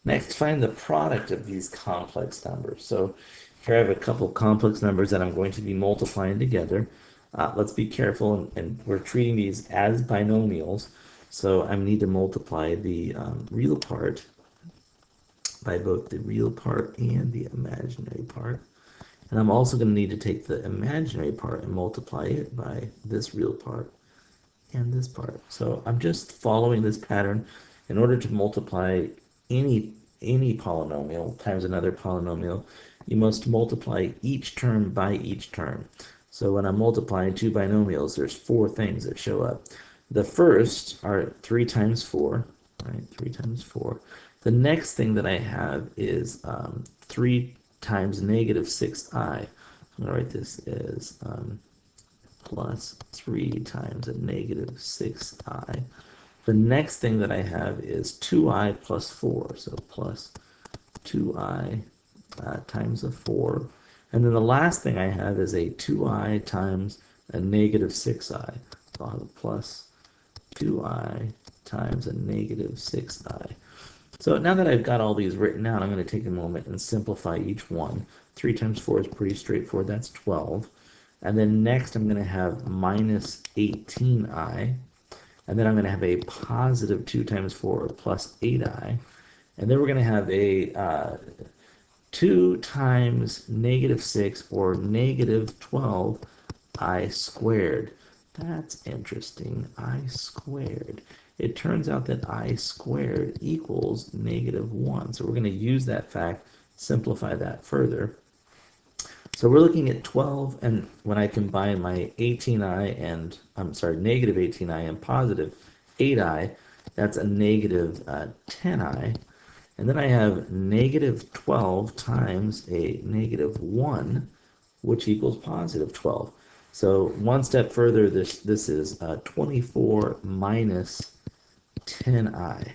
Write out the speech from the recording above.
Next, find the product of these complex numbers. So here I have a couple complex numbers that I'm going to be multiplying together. Let's be careful, and we're treating these as binomials. So I need to multiply the real part by both the real part and the imaginary part. And I'm also going to need to take the imaginary part and multiply it by this real part and this part. So I'm just following this pattern. In order to multiply any any polynomial times another polynomial, you must multiply each term by each term. So when I'm multiplying two binomials, there's four things that show up. The first are 3 times 4, right? 3 times 4. The next thing that I have is 3 times negative 6i. I'm going to write this as plus 3 times a negative 6i. The next thing that I have is 2i plus 4, so plus 2i times a 4. And then the last thing I have is a 2i times a negative 6i. So I'll have plus 2i times a negative 6i. So now that I've got all these written out, I'm going to take a moment and simplify each one. 3 times 4 is pretty straightforward. That's 12. And then next I'm going to have minus 18i. And then I'm going to have a positive 2 times 4 plus 8i. And then we're going to have a 2 times negative 6 or negative 12i squared. That's interesting. I squared. It turns out that I squared equals negative 1. So we're going to use that fact, simplify that further. So we're looking at 12, and when I combine my 18i and, I'm sorry, negative 18i and positive 8i, that's a negative 10i. And then I have negative 12 times a negative 1, which equals positive 12. So one step further, this is 24 minus 10i.